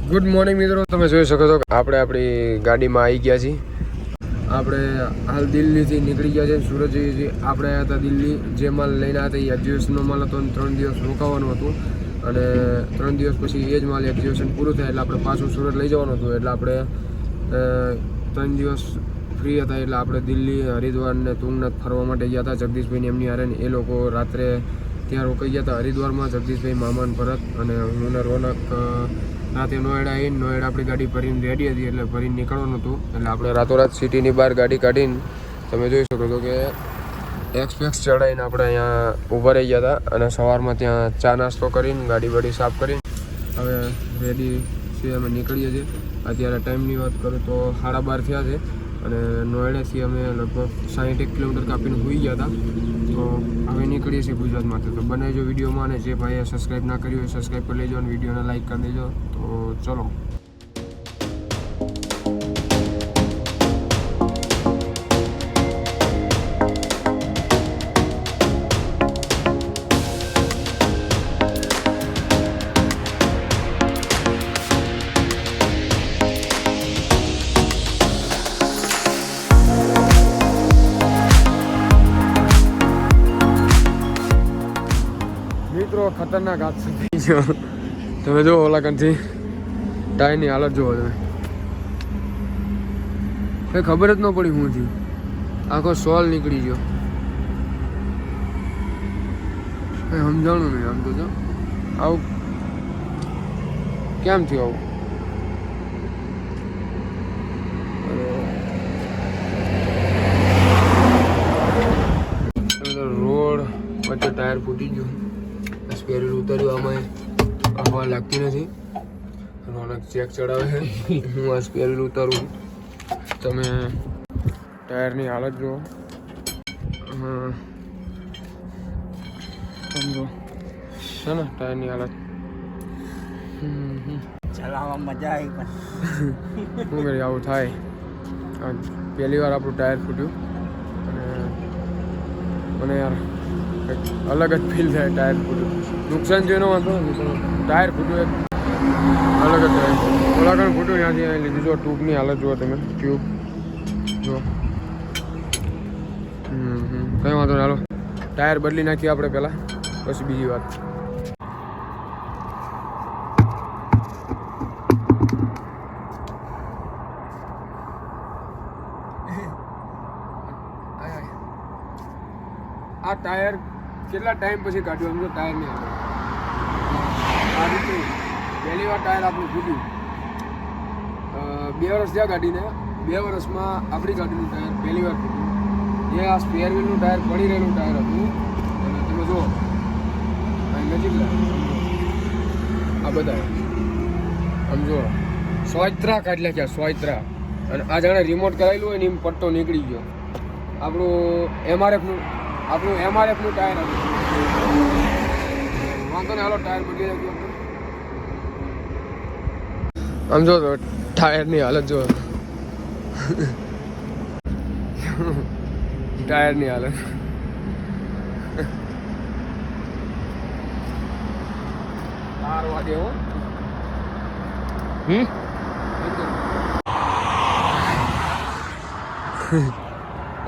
Good morning મિત્રો, તમે જોઈ શકો છો કે આપણે આપણી ગાડીમાં આવી ગયા છીએ. આપણે હાલ દિલ્હીથી નીકળી ગયા છે, સુરત જઈએ છીએ. આપણે આવ્યા હતા દિલ્હી, જે માલ લઈને આવ્યા હતા એ એક્ઝિબિશનનો માલ હતો અને 3 દિવસ રોકાવાનું હતું. અને 3 દિવસ પછી એ જ માલ એક્ઝિબિશન પૂરું થાય એટલે આપણે પાછું સુરત લઈ જવાનું હતું. એટલે આપણે 3 દિવસ ફ્રી હતા એટલે આપણે દિલ્હી, હરિદ્વાર ને તુંગનાથ ફરવા માટે ગયા હતા. જગદીશભાઈને એમની હારે એ લોકો રાત્રે ત્યાં રોકાઈ ગયા હતા હરિદ્વારમાં. જગદીશભાઈ, મામાન, ભરત અને હું ને રોનક રાતે નોએડા આવીને નોએડા આપણી ગાડી ભરીને રેડી હતી એટલે ભરીને નીકળવાનું હતું. એટલે આપણે રાતોરાત સિટીની બહાર ગાડી કાઢીને તમે જોઈ શકો છો કે એક્સપ્રેસ ચડાવીને આપણે અહીંયા ઊભા રહી ગયા હતા. અને સવારમાં ત્યાં ચા નાસ્તો કરીને ગાડી વાડી સાફ કરીને હવે રેડી છીએ, અમે નીકળીએ છીએ. અત્યારે ટાઈમની વાત કરું તો 12:30 થયા છે અને નોએડાથી અમે લગભગ 60 કિલોમીટર કાપીને હોઈ ગયા હતા. તો હવે નીકળીએ છીએ ગુજરાતમાંથી. તો બનાવજો વિડીયોમાં, અને જે ભાઈએ સબસ્ક્રાઈબ ના કર્યું હોય સબસ્ક્રાઈબ કરી લેજો અને વિડીયોને લાઈક કરી દેજો. તો ચલો. મિત્રો ખતરનાક હાદસો થઈ ગયો. તમે જો ઓલા કંથી ટાયરની હાલત જોવો તમે. કંઈ ખબર જ ન પડી હું થયું. આખો સોલ નીકળી ગયો. કંઈ સમજાણું નહીં આમ તો. જો આવું કેમ થયું આવું? રોડ વચ્ચે ટાયર ફૂટી ગયું. સ્પેર ઉતાર્યું, આમાં હવા લાગતી નથી. રોનક ચેક ચડાવે છે, હું આ સ્પેર ઉતારું. તમે ટાયરની હાલત જુઓ. સમજો છે ને ટાયરની હાલત. ચલાવવા મજા આવી પણ શું કરીએ, આવું થાય. પહેલી વાર આપણું ટાયર ફૂટ્યું અને મને યાર અલગ જ ફીલ થાય. ટાયર ફૂટ્યું નુકસાન જોઈનો વાંધો નથી, પણ ટાયર ફૂટ્યું એક અલગ જ થાય. ઓલાકણ ફૂટ્યું ત્યાંથી અહીં લીધું. જો ટ્યુબની હાલત જુઓ તમે, ટ્યુબ જો. કંઈ વાંધો નહીં, હાલો ટાયર બદલી નાખીએ આપણે પહેલાં, પછી બીજી વાત. આ ટાયર કેટલા ટાઈમ પછી કાઢ્યું સમજો. ટાયર નહીં આવે આ રીતે. પહેલી વાર ટાયર આપણું ફૂટ્યું. 2 વર્ષ થયા ગાડીને. 2 વર્ષમાં આપણી ગાડીનું ટાયર પહેલી વાર ફૂટ્યું. એ આ સ્પેર વ્હીલનું ટાયર પડી રહેલું ટાયર હતું. અને તમે જુઓ અહીં નજીક આ બધા સમજો સોયત્રા કાઢી નાખ્યા, સોયત્રા. અને આ જાણે રિમોટ કરાયેલું હોય ને એમ પટ્ટો નીકળી ગયો. આપણું એમઆરએફનું ટાયર હતું. વાંધો ને, હાલો ટાયર બદલી નાખ્યું. આમ જો ટાયરની હાલત જો. ટાયરની હાલત 4 વાગે હો.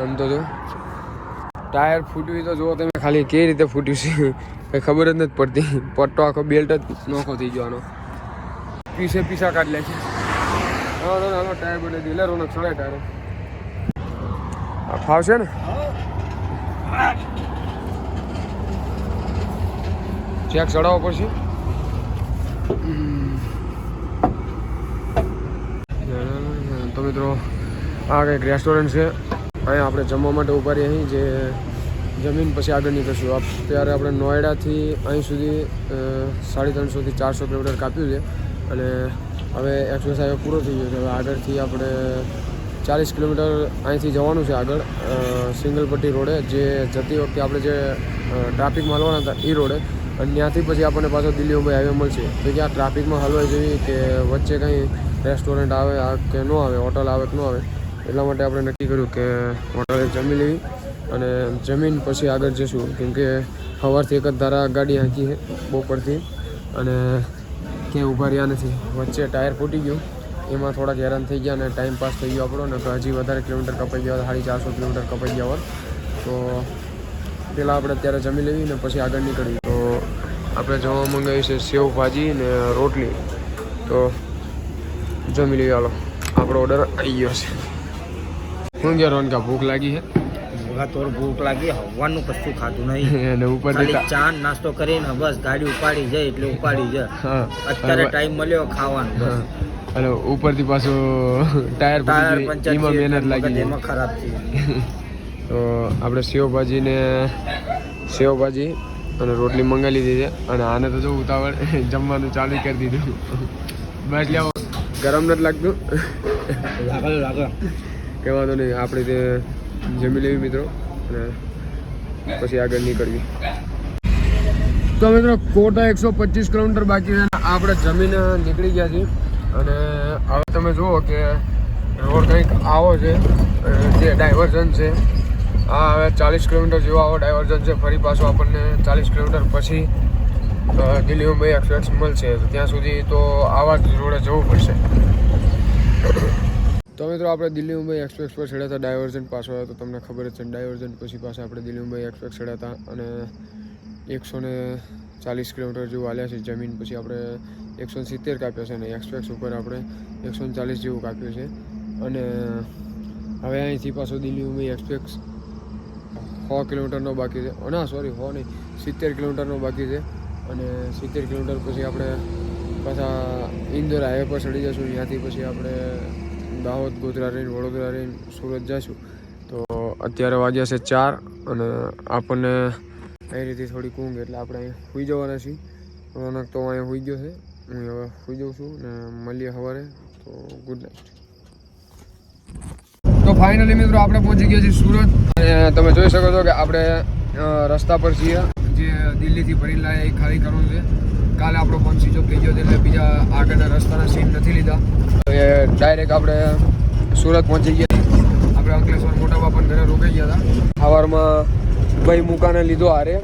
આમ તો જો ટાયર ફૂટ્યું તો જુઓ તમે ખાલી કેવી રીતે ફૂટ્યું છે કંઈ ખબર જ નથી પડતી. પટ્ટો આખો બેલ્ટ જ નોખો થઈ ગયો આનો. પીસા કાઢી લે છે. હાલો ટાયર બદલી દે. લે રોનક ચડાય ટાયર. ફાવશે ને? ચેક ચડાવવો પડશે. તો મિત્રો આ કંઈક રેસ્ટોરન્ટ છે. અહીંયા આપણે જમવા માટે ઉભા રહીએ. અહીં જે જમીન પછી આગળ નીકળશું. અત્યારે આપણે નોએડાથી અહીં સુધી 350 થી 400 કિલોમીટર કાપ્યું છે. અને હવે એક્સપ્રેસ હાઈવે પૂરો થઈ ગયો છે. હવે આગળથી આપણે 40 કિલોમીટર અહીંથી જવાનું છે આગળ સિંગલ પટ્ટી રોડે. જે જતી વખતે આપણે જે ટ્રાફિકમાં હલવાના હતા એ રોડે. અને ત્યાંથી પછી આપણને પાછો દિલ્હી મુંબઈ હાઈવે મળશે. તો ત્યાં ટ્રાફિકમાં હલવાઈ જેવી કે વચ્ચે કંઈ રેસ્ટોરન્ટ આવે કે ન આવે, હોટલ આવે કે ન આવે. એટલા માટે આપણે નક્કી કર્યું કે હોટલે જમી લેવી અને જમીન પછી આગળ જઈશું. કેમકે સવારથી એક જ ધારા ગાડી હાંકી છે બપોરથી. અને ક્યાંય ઊભા રહ્યા નથી. વચ્ચે ટાયર ફૂટી ગયું, એમાં થોડાક હેરાન થઈ ગયા અને ટાઈમ પાસ થઈ ગયો આપણો. ને તો હજી વધારે કિલોમીટર કપાઈ ગયા, 450 કિલોમીટર કપાઈ ગયા હોત. તો પહેલાં આપણે અત્યારે જમી લેવી ને પછી આગળ નીકળવી. તો આપણે જમવા મંગાવ્યું છે સેવ ભાજી ને રોટલી. તો જમી લઈએ. હાલો, આપણો ઓર્ડર આવી ગયો છે. શું ગયા રોનકા, ભૂખ લાગી છે? થોડું ભૂખ લાગી, હવાનું કશું ખાધું નહીં. અને ઉપરથી ચા નાસ્તો કરીને બસ ગાડી ઉપાડી જાય એટલે ઉપાડી જાય. હા, અત્યારે ટાઈમ મળ્યો ખાવાનું બસ. અને ઉપરથી પાછું ટાયર પંચર એમાં મહેનત લાગી જાય. એમાં ખરાબ થઈ. તો આપણે સેવભાજી અને રોટલી મંગાવી લીધી છે. અને આને તો જો ઉતાવળ જમવાનું ચાલુ કરી દીધું. બસ લેવો, ગરમ નથી લાગતું? લાગે કંઈ વાંધો નહીં, આપણે તે જમી લેવી મિત્રો અને પછી આગળ નીકળવી. તો મિત્રો કોટા 125 કિલોમીટર બાકી છે. આપણે જમીને નીકળી ગયા છીએ. અને હવે તમે જુઓ કે રોડ કંઈક આવો છે, જે ડાયવર્ઝન છે. હા, હવે 40 કિલોમીટર જેવો આવો ડાયવર્ઝન છે. ફરી પાછું આપણને 40 કિલોમીટર પછી દિલ્હી મુંબઈ એક્સપ્રેસ મળશે. તો ત્યાં સુધી તો આવા જ રોડે જવું પડશે. તો મિત્રો આપણે દિલ્હી મુંબઈ એક્સપ્રેસ પર ચડ્યા હતા. ડાયવર્ઝન પાછો આવ્યો તો તમને ખબર જ છે. ડાયવર્ઝન પછી પાછા આપણે દિલ્હી મુંબઈ એક્સપ્રેસ ચડ્યા હતા અને 140 કિલોમીટર જેવું હાલ્યા છે. જમીન પછી આપણે 170 કાપ્યો છે અને એક્સપ્રેસ ઉપર આપણે 140 જેવું કાપ્યું છે. અને હવે અહીંથી પાછો દિલ્હી મુંબઈ એક્સપ્રેસ 100 કિલોમીટરનો બાકી છે. ના સોરી, 100 નહીં, 70 કિલોમીટરનો બાકી છે. અને 70 કિલોમીટર પછી આપણે પાછા ઇન્દોર હાઈવે પર ચડી જઈશું. ત્યાંથી પછી આપણે દાહોદ, ગોધરા રહીને, વડોદરા રહીને સુરત જઈશું. તો અત્યારે વાગ્યા છે 4 અને આપણને એ રીતે થોડીક ઊંઘ એટલે આપણે અહીં સૂઈ જવાના છીએ. રોનક તો અહીંયા સૂઈ ગયો છે, હું હવે સૂઈ જાઉં છું ને મળીએ સવારે. તો ગુડ નાઇટ. તો ફાઇનલી મિત્રો આપણે પહોંચી ગયા છીએ સુરત. અને તમે જોઈ શકો છો કે આપણે રસ્તા પર છીએ, જે દિલ્હીથી ભરી લાયા એ ખાલી કરવાનું છે. કાલે આપણો ફોન સ્વિચ ઓફ થઈ ગયો એટલે બીજા આગળના રસ્તાના સીન નથી લીધા. એ ડાયરેક્ટ આપણે સુરત પહોંચી ગયા. આપણે અંકલેશ્વર મોટા બાપાના ઘરે રોકાઈ ગયા હતા. સવારમાં ભાઈ મુકાને લીધો હારે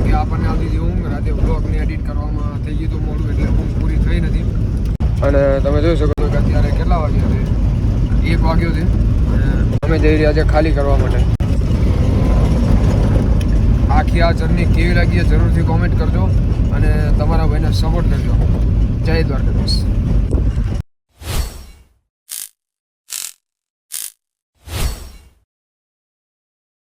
કે આપણને આવતી હતી ઊંઘ. રાતે બ્લોગને એડિટ કરવામાં થઈ ગયું હતું મોડું એટલે ઊંઘ પૂરી થઈ નથી. અને તમે જોઈ શકો છો કે અત્યારે કેટલા વાગ્યા છે? 1 વાગ્યો છે. અને અમે જઈ રહ્યા છીએ ખાલી કરવા માટે. આખી આ જર્ની કેવી લાગી જરૂરથી કોમેન્ટ કરજો અને તમારા ભાઈને સપોર્ટ કરજો. જય દ્વારકાધીશ.